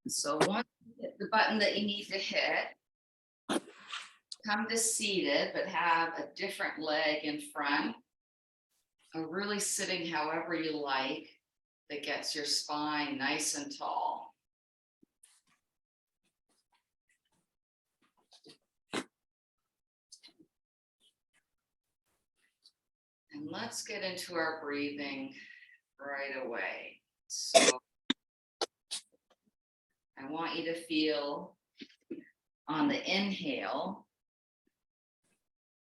So once you hit the button that you need to hit, come to seated, but have a different leg in front, or really sitting however you like, that gets your spine nice and tall. And let's get into our breathing right away. So I want you to feel on the inhale,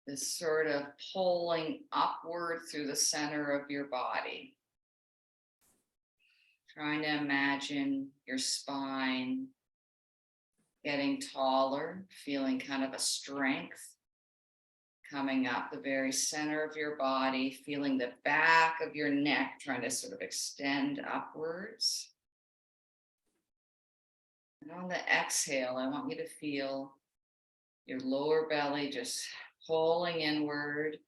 this sort of pulling upward through the center of your body. Trying to imagine your spine getting taller, feeling kind of a strength coming up the very center of your body, feeling the back of your neck trying to sort of extend upwards. And on the exhale, I want you to feel your lower belly just pulling inward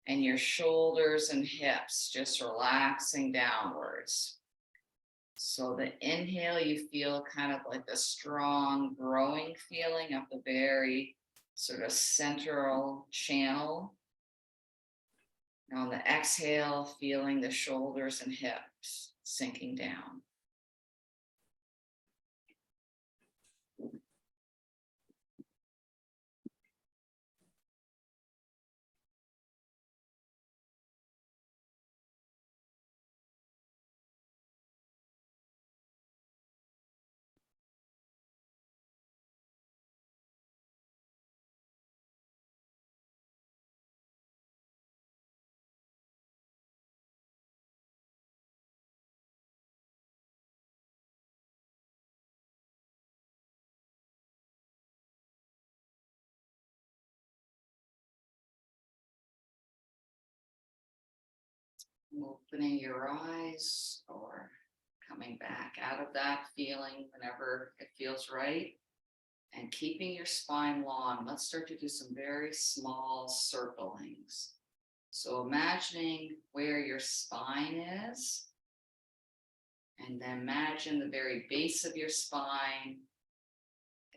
and your shoulders and hips just relaxing downwards. So the inhale, you feel kind of like a strong growing feeling of the very sort of central channel. And on the exhale, feeling the shoulders and hips sinking down. Opening your eyes or coming back out of that feeling whenever it feels right, and keeping your spine long. Let's start to do some very small circlings. So imagining where your spine is, and then imagine the very base of your spine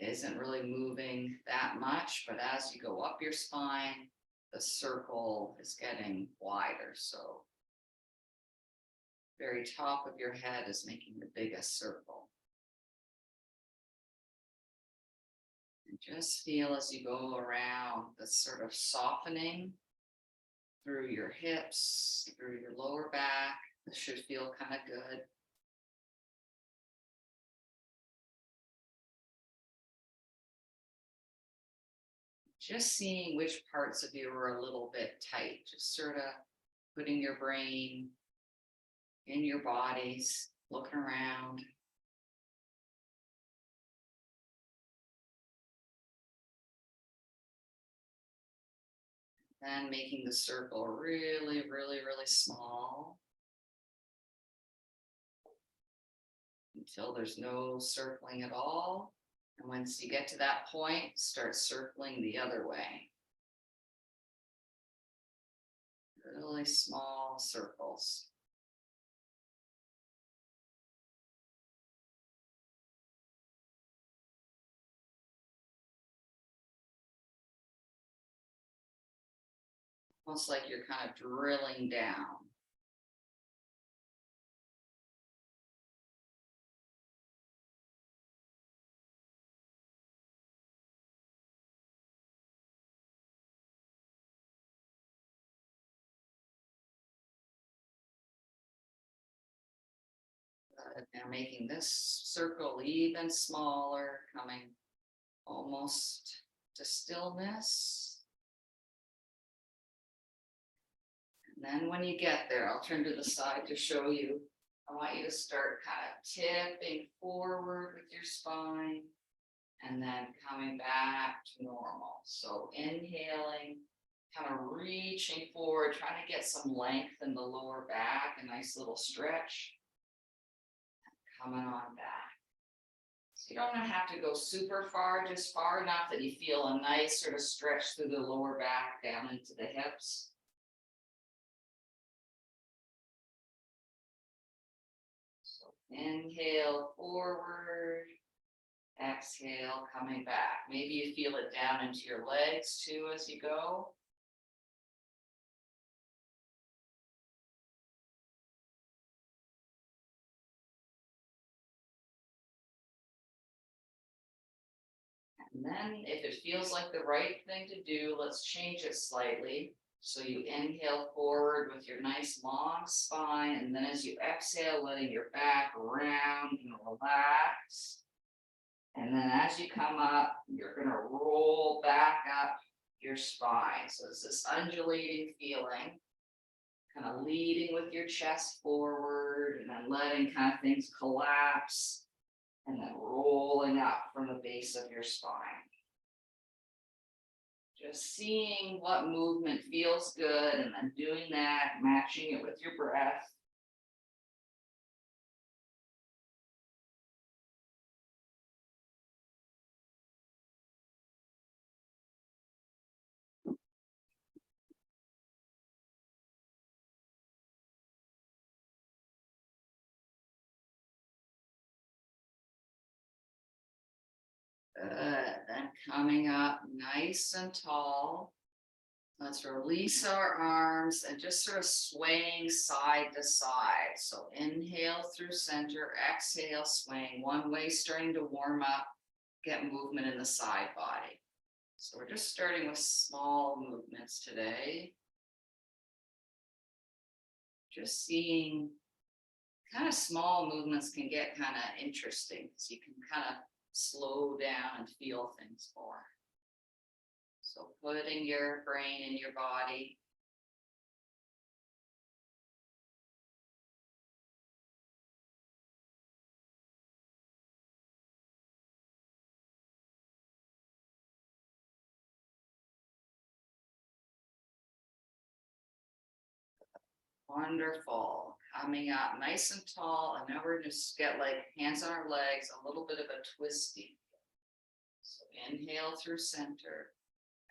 isn't really moving that much, but as you go up your spine, the circle is getting wider. So very top of your head is making the biggest circle. And just feel as you go around the sort of softening through your hips, through your lower back. This should feel kind of good. Just seeing which parts of you are a little bit tight, just sort of putting your brain in your bodies, looking around. Then making the circle really, really, really small until there's no circling at all. And once you get to that point, start circling the other way. Really small circles. Almost like you're kind of drilling down. Now making this circle even smaller, coming almost to stillness. And then when you get there, I'll turn to the side to show you. I want you to start kind of tipping forward with your spine and then coming back to normal. So inhaling, kind of reaching forward, trying to get some length in the lower back, a nice little stretch. Coming on back. So you don't have to go super far, just far enough that you feel a nice sort of stretch through the lower back down into the hips. So Inhale forward. Exhale, coming back. Maybe you feel it down into your legs too as you go. And then if it feels like the right thing to do, let's change it slightly. So you inhale forward with your nice long spine, and then as you exhale, letting your back round and relax. And then as you come up, you're going to roll back up your spine. So it's this undulating feeling, kind of leading with your chest forward and then letting kind of things collapse and then rolling up from the base of your spine. Just seeing what movement feels good and then doing that, matching it with your breath. Then coming up nice and tall. Let's release our arms and just sort of swaying side to side. So inhale through center, exhale, swaying one way, starting to warm up, get movement in the side body. So we're just starting with small movements today. Just seeing kind of small movements can get kind of interesting because you can kind of slow down and feel things more. So putting your brain in your body. Wonderful. Coming up nice and tall. And now we're just get like hands on our legs, a little bit of a twisting. So inhale through center.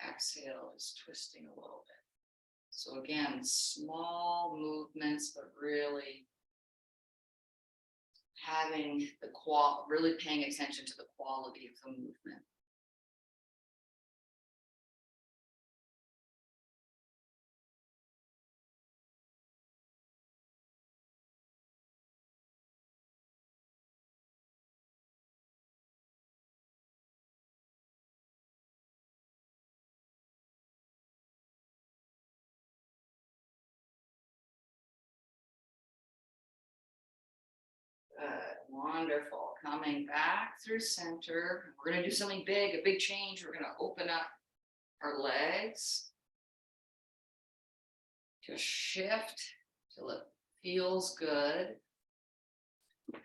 Exhale is twisting a little bit. So again, small movements, but really having the really paying attention to the quality of the movement. Good, wonderful. Coming back through center. We're going to do something big, a big change. We're going to open up our legs. Just shift till it feels good.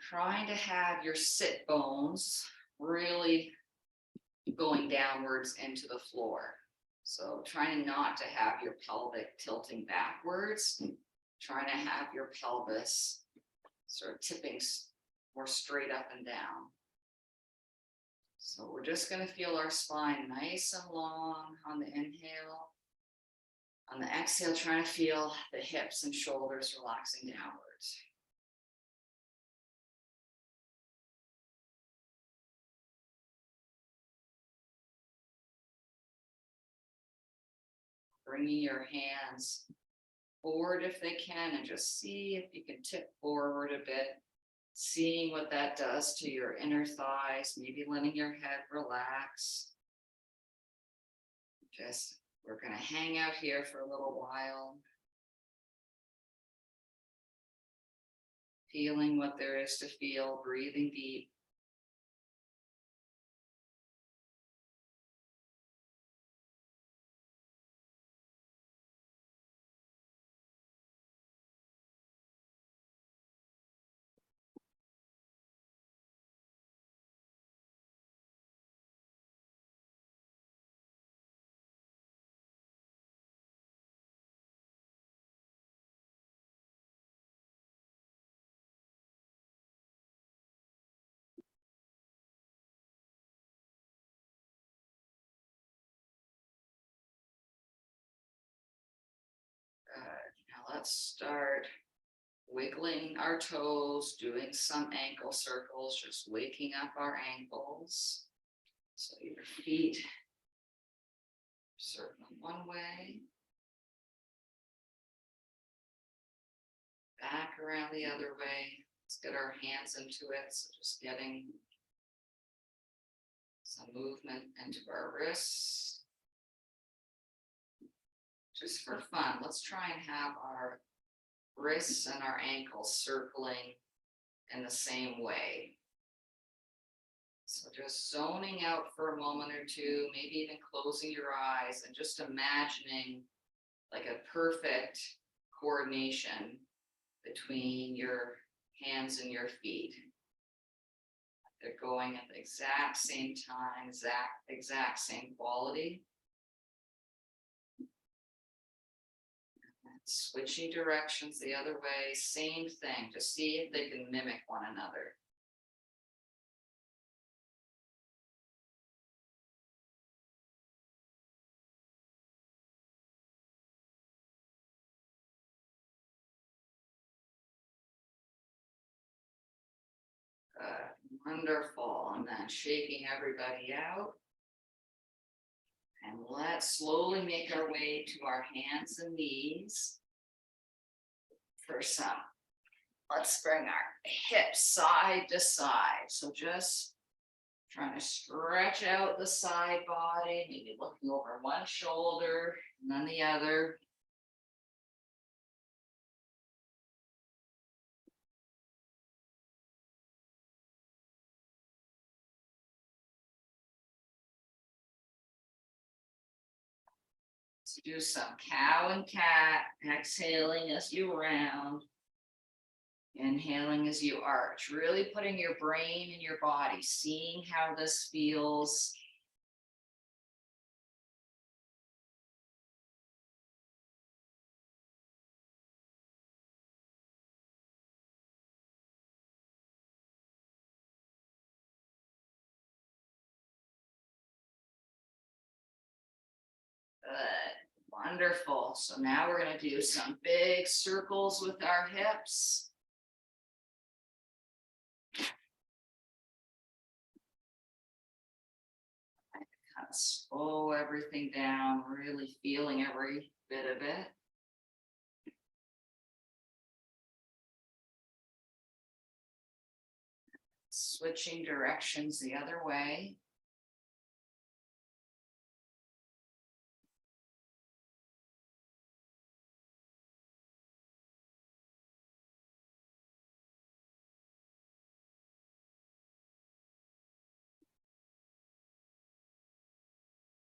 Trying to have your sit bones really going downwards into the floor. So trying not to have your pelvic tilting backwards, trying to have your pelvis sort of tipping more straight up and down. So we're just going to feel our spine nice and long on the inhale. On the exhale, trying to feel the hips and shoulders relaxing downwards. Bringing your hands forward if they can, and just see if you can tip forward a bit, seeing what that does to your inner thighs, maybe letting your head relax. We're going to hang out here for a little while. Feeling what there is to feel, breathing deep. Now let's start wiggling our toes, doing some ankle circles, just waking up our ankles. So your feet circling one way, back around the other way. Let's get our hands into it. So just getting some movement into our wrists. Just for fun, let's try and have our wrists and our ankles circling in the same way. So just zoning out for a moment or two, maybe even closing your eyes and just imagining like a perfect coordination between your hands and your feet. They're going at the exact same time, exact same quality. Switching directions the other way, same thing, just see if they can mimic one another. Wonderful, and then shaking everybody out. And let's slowly make our way to our hands and knees. For some, let's bring our hips side to side. So just trying to stretch out the side body, maybe looking over one shoulder and then the other. Let's do some cow and cat, exhaling as you round. Inhaling as you arch, really putting your brain in your body, seeing how this feels. Good, wonderful. So now we're going to do some big circles with our hips. Kind of slow everything down, really feeling every bit of it. Switching directions the other way.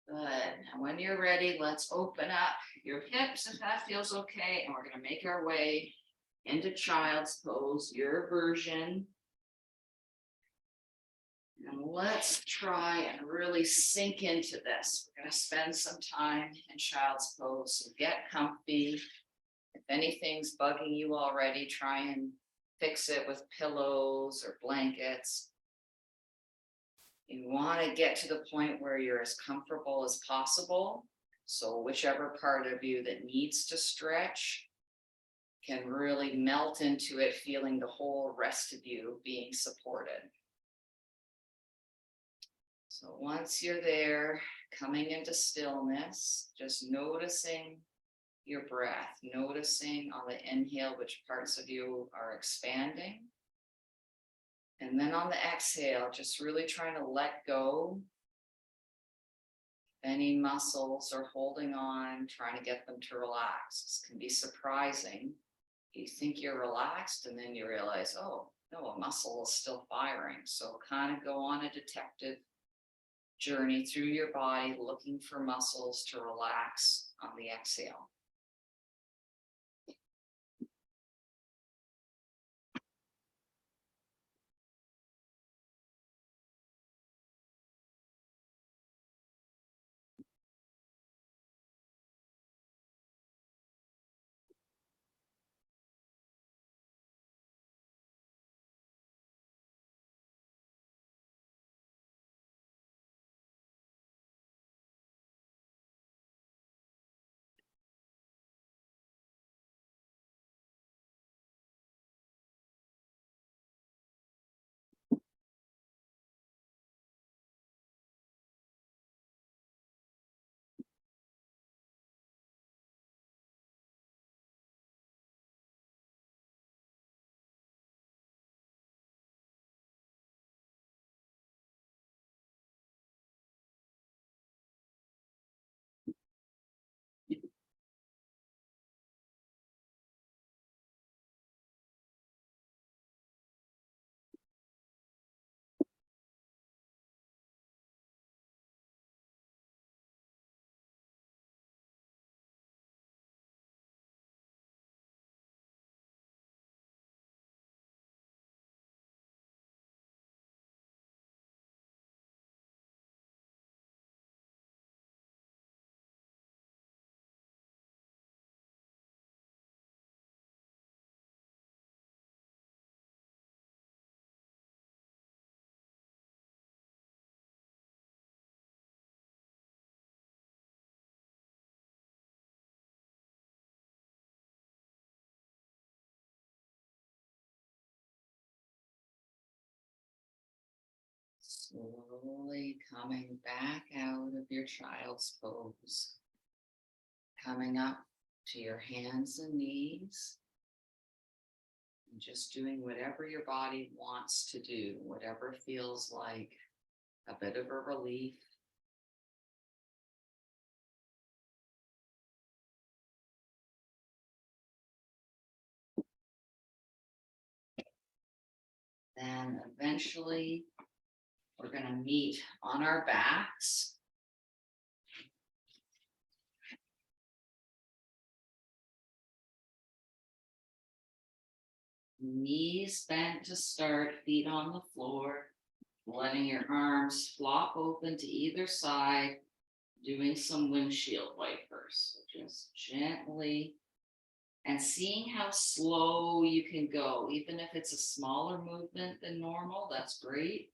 Good. And when you're ready, let's open up your hips if that feels okay. And we're going to make our way into child's pose, your version. And let's try and really sink into this. We're going to spend some time in child's pose. So get comfy. If anything's bugging you already, try and fix it with pillows or blankets. You want to get to the point where you're as comfortable as possible. So whichever part of you that needs to stretch can really melt into it, feeling the whole rest of you being supported. So once you're there, coming into stillness, just noticing your breath, noticing on the inhale which parts of you are expanding. And then on the exhale, just really trying to let go. Any muscles are holding on, trying to get them to relax. This can be surprising. You think you're relaxed and then you realize, oh, no, a muscle is still firing. So kind of go on a detective journey through your body, looking for muscles to relax on the exhale. Slowly coming back out of your child's pose. Coming up to your hands and knees. And just doing whatever your body wants to do, whatever feels like a bit of a relief. Then eventually we're going to meet on our backs. Knees bent to start, feet on the floor, letting your arms flop open to either side, doing some windshield wipers. So just gently and seeing how slow you can go, even if it's a smaller movement than normal, that's great.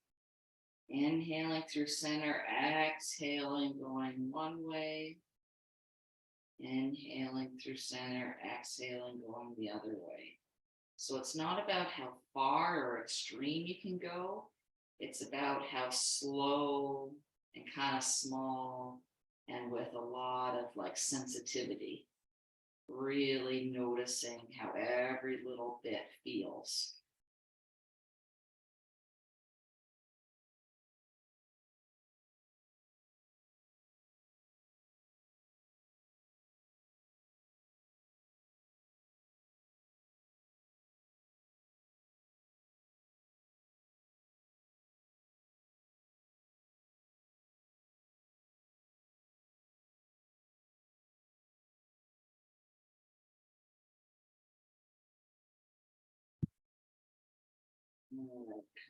Inhaling through center, exhaling, going one way. Inhaling through center, exhaling, going the other way. So it's not about how far or extreme you can go. It's about how slow and kind of small and with a lot of like sensitivity. Really noticing how every little bit feels.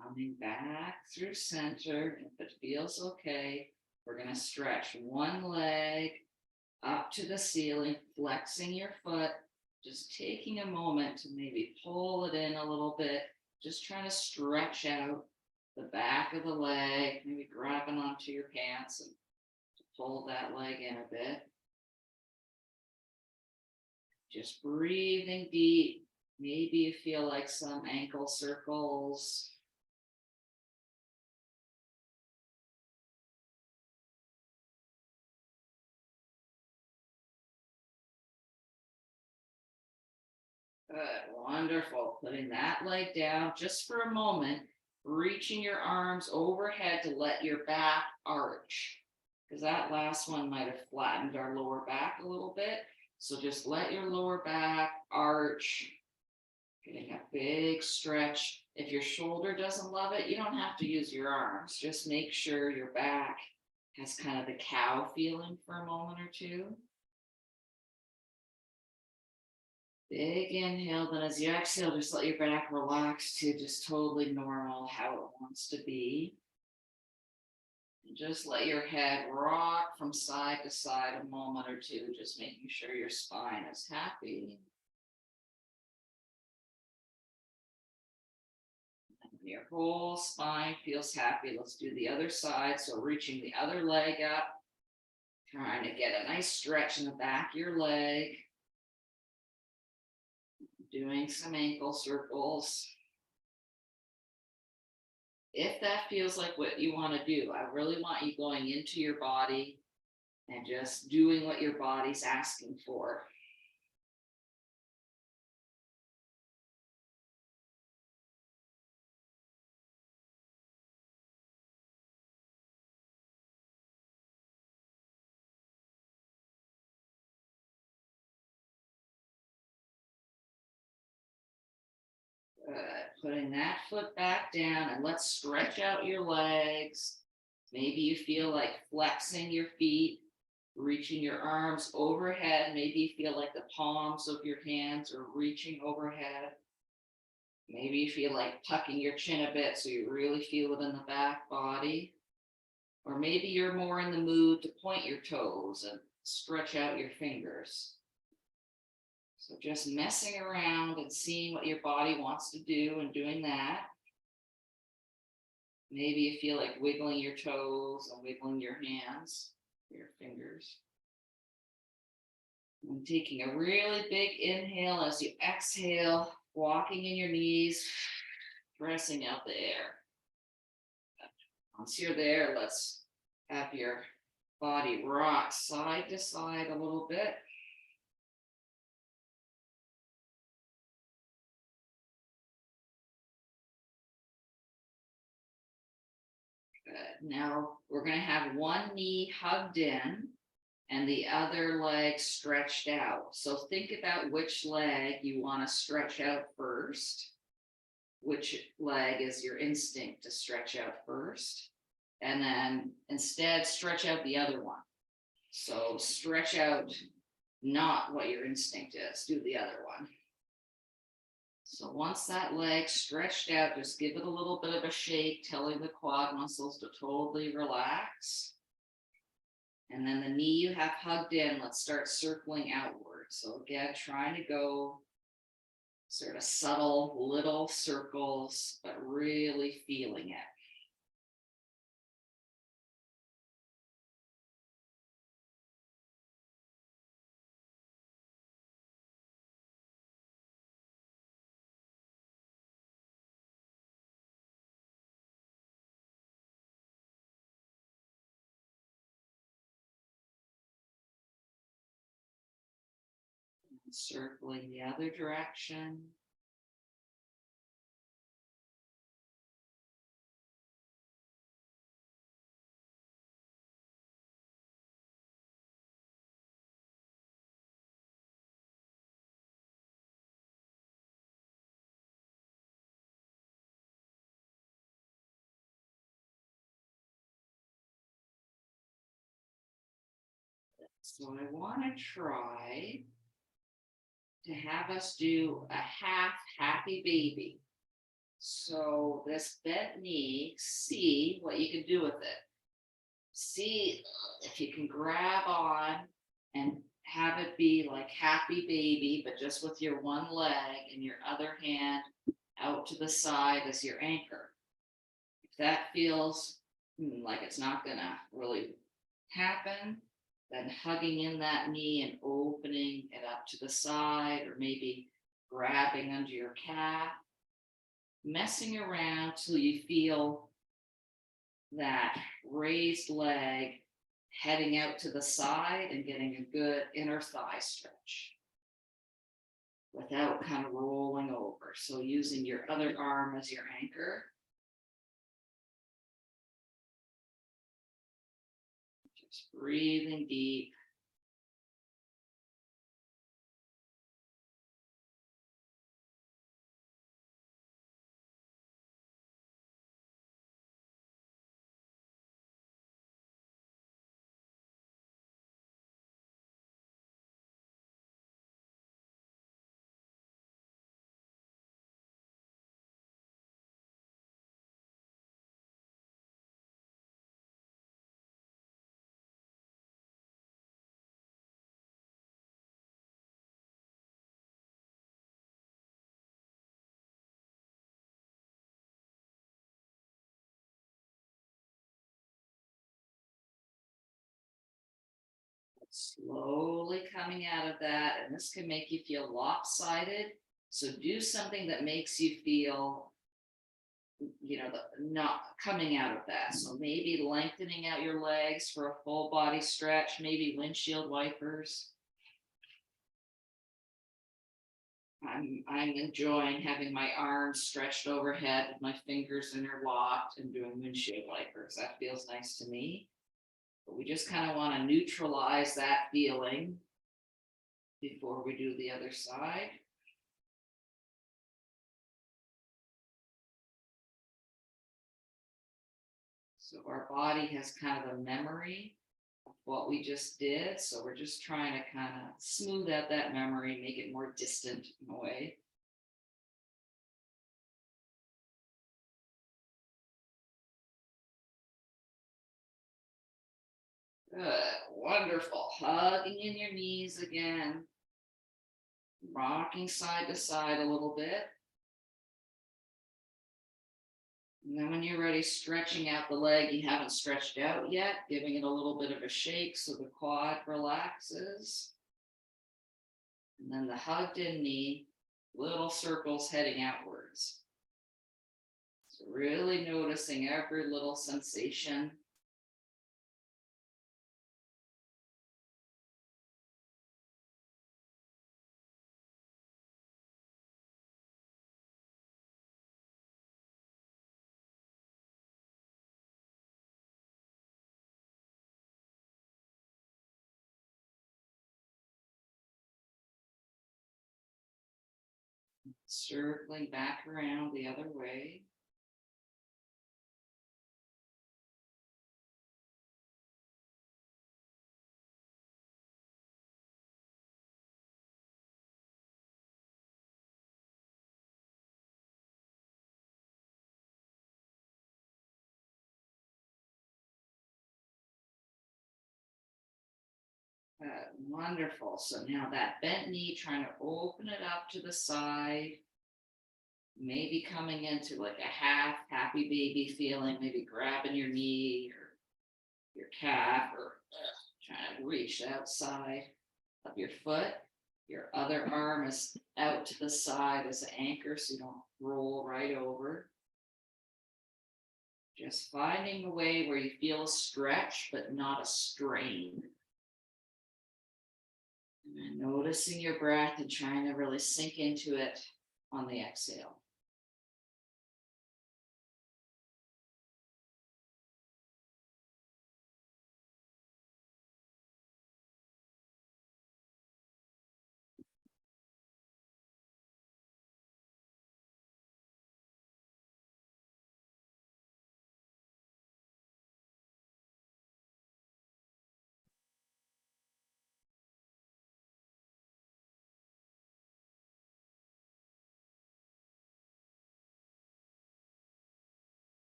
Coming back through center, if it feels okay, we're going to stretch one leg up to the ceiling, flexing your foot, just taking a moment to maybe pull it in a little bit, just trying to stretch out the back of the leg, maybe grabbing onto your pants and pull that leg in a bit. Just breathing deep. Maybe you feel like some ankle circles. Good, wonderful. Putting that leg down just for a moment, reaching your arms overhead to let your back arch. Because that last one might have flattened our lower back a little bit. So just let your lower back arch. Getting a big stretch. If your shoulder doesn't love it, you don't have to use your arms. Just make sure your back has kind of the cow feeling for a moment or two. Big inhale, then as you exhale, just let your back relax to just totally normal, how it wants to be. And just let your head rock from side to side a moment or two, just making sure your spine is happy. Your whole spine feels happy. Let's do the other side. So reaching the other leg up, trying to get a nice stretch in the back of your leg. Doing some ankle circles. If that feels like what you want to do, I really want you going into your body and just doing what your body's asking for. Putting that foot back down and let's stretch out your legs. Maybe you feel like flexing your feet, reaching your arms overhead. Maybe you feel like the palms of your hands are reaching overhead. Maybe you feel like tucking your chin a bit so you really feel it in the back body. Or maybe you're more in the mood to point your toes and stretch out your fingers. So just messing around and seeing what your body wants to do and doing that. Maybe you feel like wiggling your toes and wiggling your hands, your fingers. And taking a really big inhale as you exhale, walking in your knees, pressing out the air. Once you're there, let's have your body rock side to side a little bit. Good. Now we're going to have one knee hugged in and the other leg stretched out. So think about which leg you want to stretch out first. Which leg is your instinct to stretch out first. And then instead stretch out the other one. So stretch out not what your instinct is, do the other one. So once that leg stretched out, just give it a little bit of a shake, telling the quad muscles to totally relax. And then the knee you have hugged in, let's start circling outward. So again, trying to go sort of subtle little circles, but really feeling it. Circling the other direction. So I want to try to have us do a half happy baby. So this bent knee, see what you can do with it. See if you can grab on and have it be like happy baby, but just with your one leg and your other hand out to the side as your anchor. If that feels like it's not gonna really happen, then hugging in that knee and opening it up to the side, or maybe grabbing under your calf, messing around till you feel that raised leg heading out to the side and getting a good inner thigh stretch without kind of rolling over. So using your other arm as your anchor. Just breathing deep. Slowly coming out of that, and this can make you feel lopsided. So do something that makes you feel, not coming out of that. So maybe lengthening out your legs for a full body stretch, maybe windshield wipers. I'm enjoying having my arms stretched overhead with my fingers interlocked and doing windshield wipers. That feels nice to me. But we just kind of want to neutralize that feeling before we do the other side. So our body has kind of a memory of what we just did. So we're just trying to kind of smooth out that memory, make it more distant in a way. Good, wonderful. Hugging in your knees again. Rocking side to side a little bit. And then when you're ready, stretching out the leg you haven't stretched out yet, giving it a little bit of a shake so the quad relaxes. And then the hugged in knee, little circles heading outwards. So really noticing every little sensation. Circling back around the other way. Wonderful. So now that bent knee, trying to open it up to the side, maybe coming into like a half happy baby feeling, maybe grabbing your knee or your calf, or trying to reach outside of your foot. Your other arm is out to the side as an anchor so you don't roll right over. Just finding a way where you feel a stretch but not a strain. And then noticing your breath and trying to really sink into it on the exhale.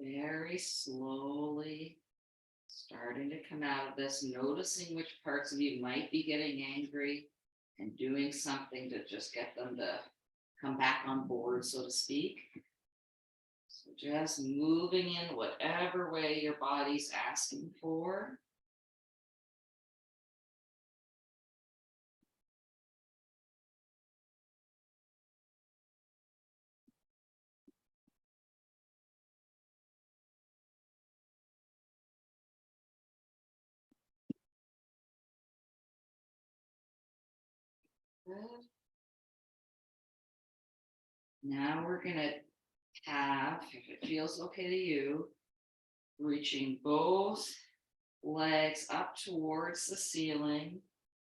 Very slowly starting to come out of this, noticing which parts of you might be getting angry and doing something to just get them to come back on board, so to speak. So just moving in whatever way your body's asking for. Good. Now we're going to have, if it feels okay to you, reaching both legs up towards the ceiling,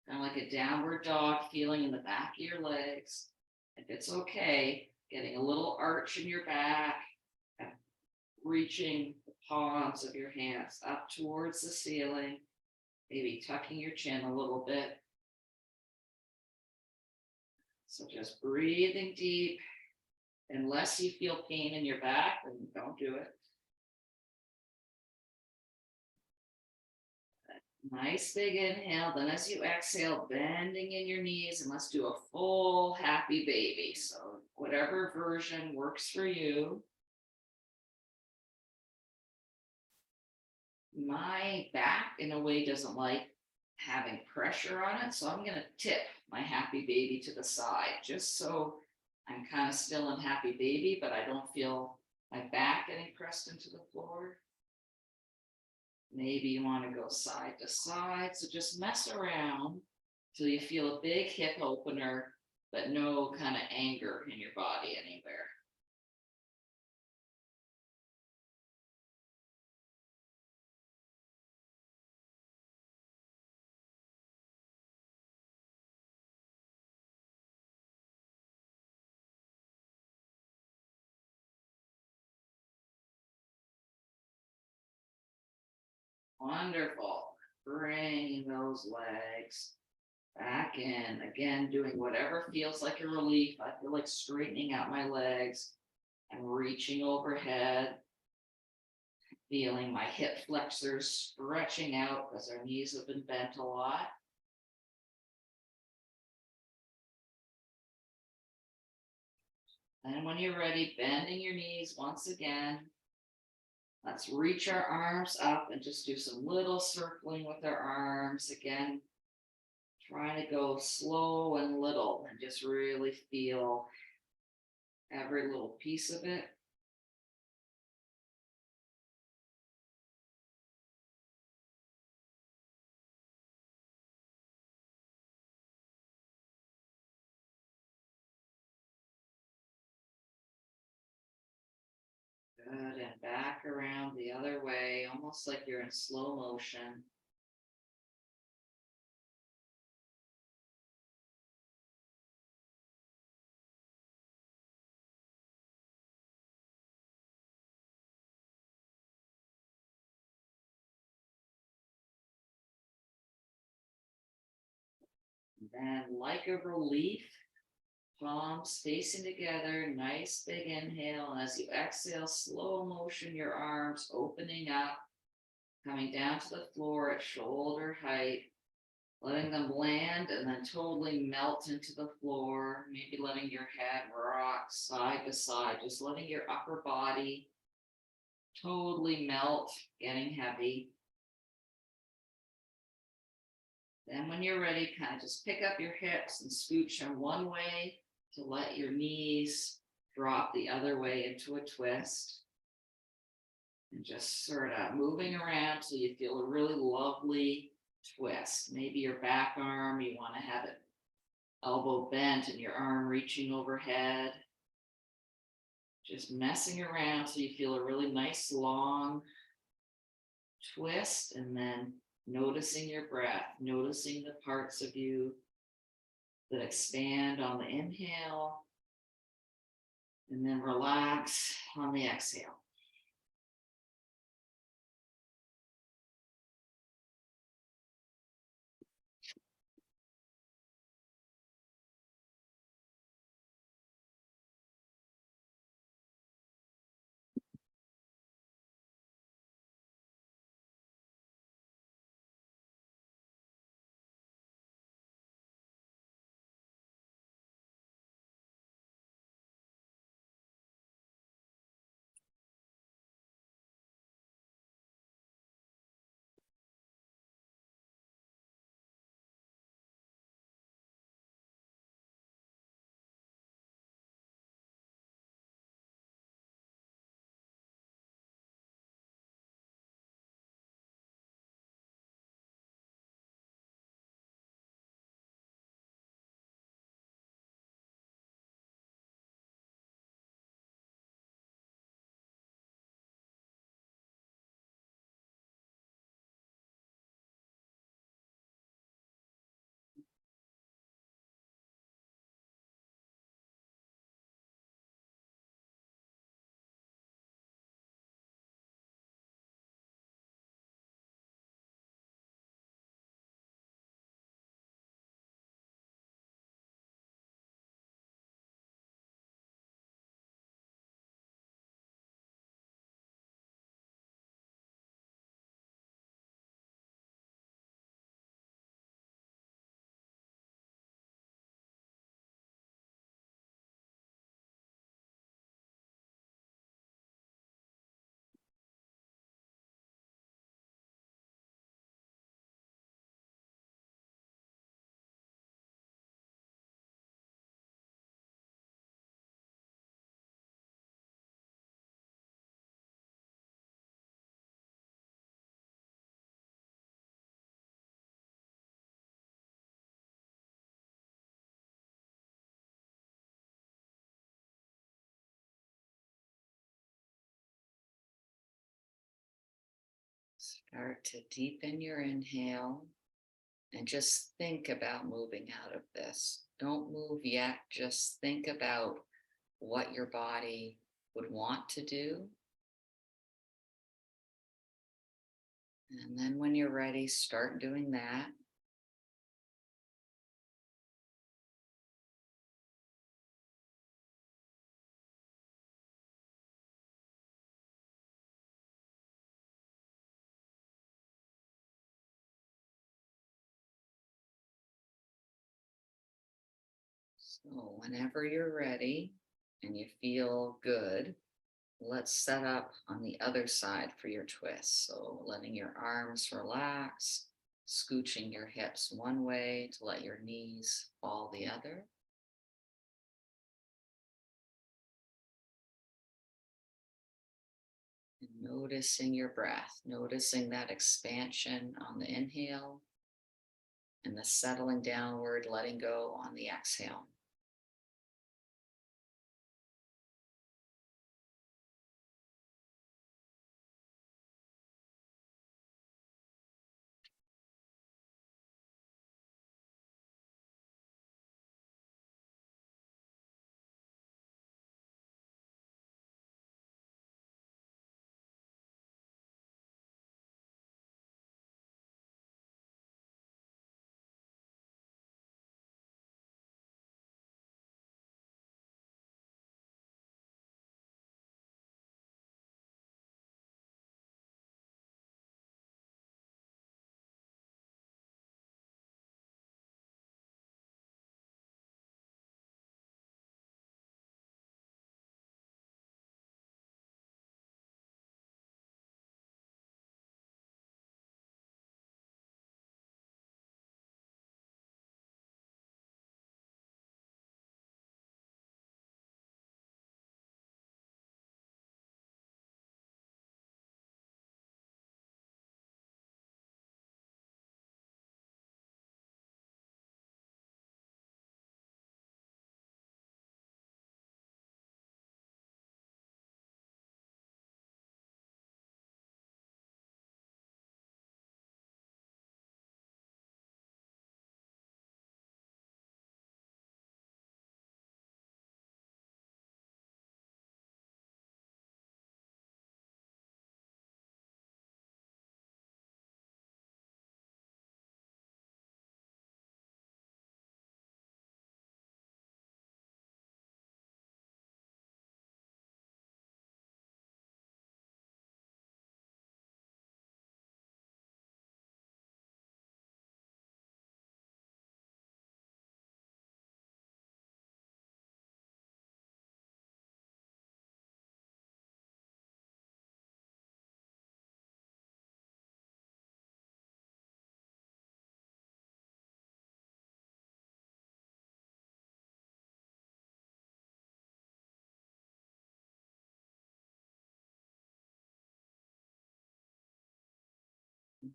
kind of like a downward dog feeling in the back of your legs. If it's okay, getting a little arch in your back, reaching the palms of your hands up towards the ceiling, maybe tucking your chin a little bit. So just breathing deep. Unless you feel pain in your back, then don't do it. Nice big inhale. Then as you exhale, bending in your knees, and let's do a full happy baby. So whatever version works for you. My back in a way doesn't like having pressure on it, so I'm going to tip my happy baby to the side just so I'm kind of still in happy baby, but I don't feel my back getting pressed into the floor. Maybe you want to go side to side, so just mess around till you feel a big hip opener, but no kind of anger in your body anywhere. Wonderful. Bringing those legs back in. Again, doing whatever feels like a relief. I feel like straightening out my legs and reaching overhead. Feeling my hip flexors stretching out because our knees have been bent a lot. Then when you're ready, bending your knees once again. Let's reach our arms up and just do some little circling with our arms again. Trying to go slow and little and just really feel every little piece of it. Good, and back around the other way, almost like you're in slow motion. And then like a relief, palms facing together, nice big inhale. And as you exhale, slow motion, your arms opening up, coming down to the floor at shoulder height, letting them land and then totally melt into the floor, maybe letting your head rock side to side, just letting your upper body totally melt, getting heavy. Then when you're ready, kind of just pick up your hips and scooch them one way to let your knees drop the other way into a twist. And just sort of moving around so you feel a really lovely twist. Maybe your back arm, you want to have it elbow bent and your arm reaching overhead. Just messing around so you feel a really nice long twist, and then noticing your breath, noticing the parts of you that expand on the inhale, and then relax on the exhale. Start to deepen your inhale and just think about moving out of this. Don't move yet, just think about what your body would want to do. And then when you're ready, start doing that. So whenever you're ready, and you feel good, let's set up on the other side for your twist. So letting your arms relax, scooching your hips one way to let your knees fall the other. And noticing your breath, noticing that expansion on the inhale and the settling downward, letting go on the exhale.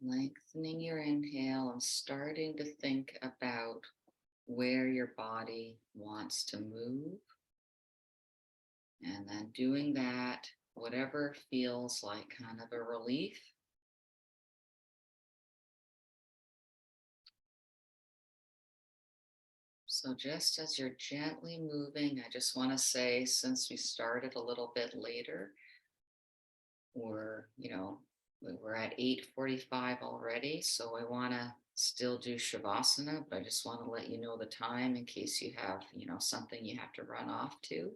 Lengthening your inhale and starting to think about where your body wants to move. And then doing that, whatever feels like kind of a relief. So just as you're gently moving, I just want to say, since we started a little bit later, we're at 8:45 already, so I want to still do Shavasana, but I just want to let you know the time in case you have, something you have to run off to.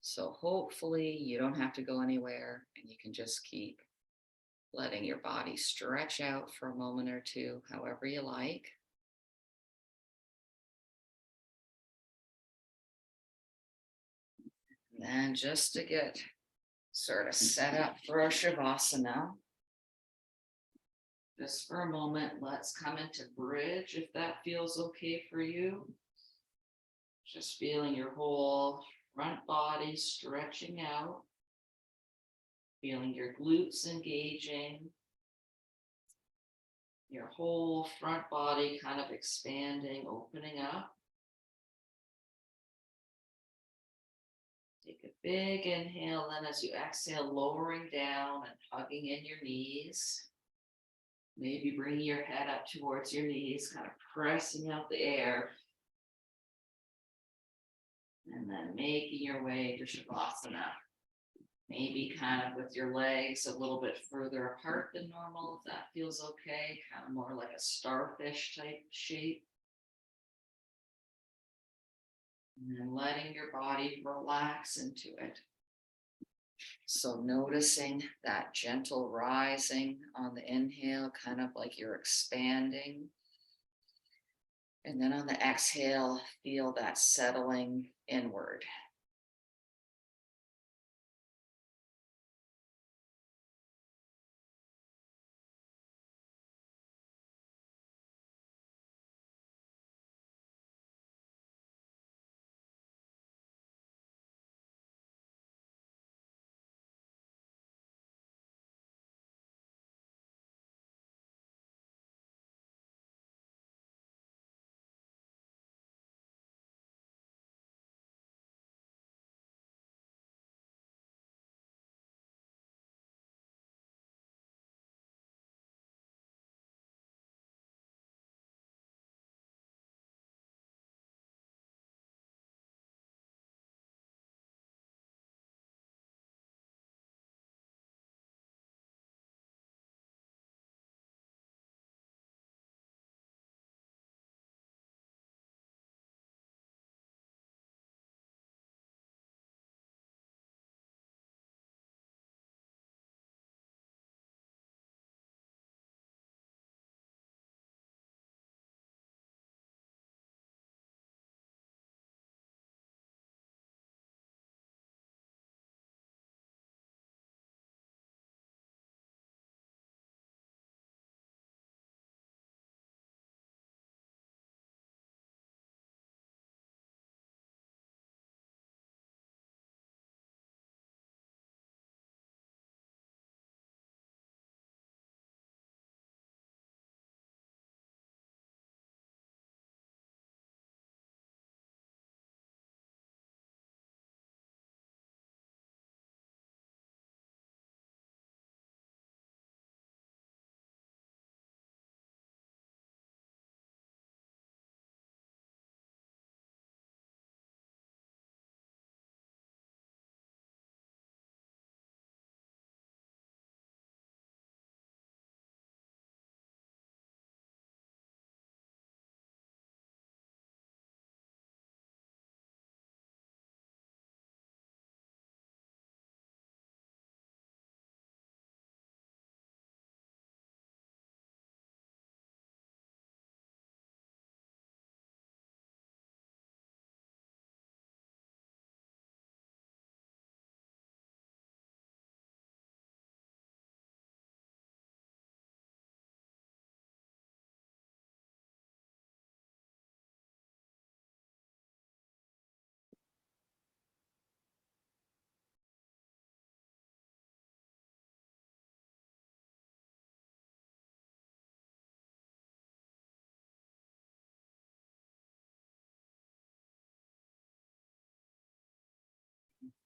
So hopefully you don't have to go anywhere and you can just keep letting your body stretch out for a moment or two, however you like. And then just to get sort of set up for a Shavasana, just for a moment, let's come into bridge if that feels okay for you. Just feeling your whole front body stretching out, feeling your glutes engaging, your whole front body kind of expanding, opening up. Take a big inhale, then as you exhale, lowering down and hugging in your knees. Maybe bringing your head up towards your knees, kind of pressing out the air. And then making your way to Shavasana. Maybe kind of with your legs a little bit further apart than normal, if that feels okay, kind of more like a starfish type shape. And then letting your body relax into it. So noticing that gentle rising on the inhale, kind of like you're expanding. And then on the exhale, feel that settling inward.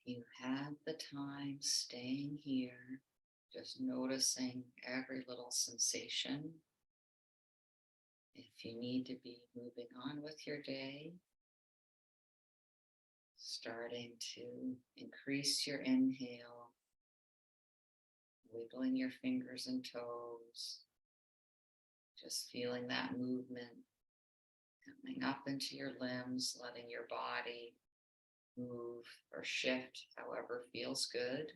You have the time staying here, just noticing every little sensation. If you need to be moving on with your day, starting to increase your inhale, wiggling your fingers and toes, just feeling that movement coming up into your limbs, letting your body move or shift however feels good.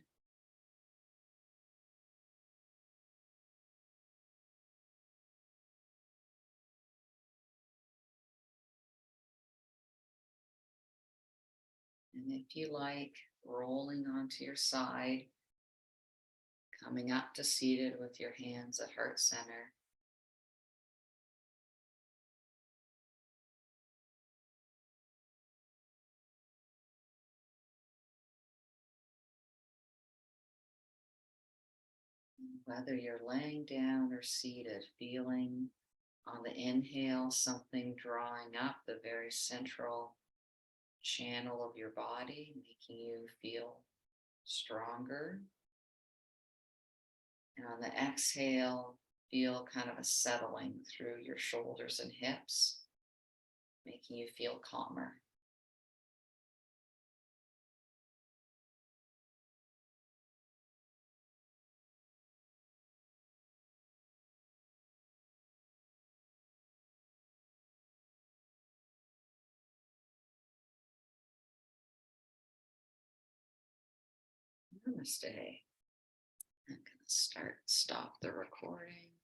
And if you like, rolling onto your side, coming up to seated with your hands at heart center. Whether you're laying down or seated, feeling on the inhale something drawing up the very central channel of your body, making you feel stronger. And on the exhale, feel kind of a settling through your shoulders and hips, making you feel calmer. Namaste. I'm going to stop the recording.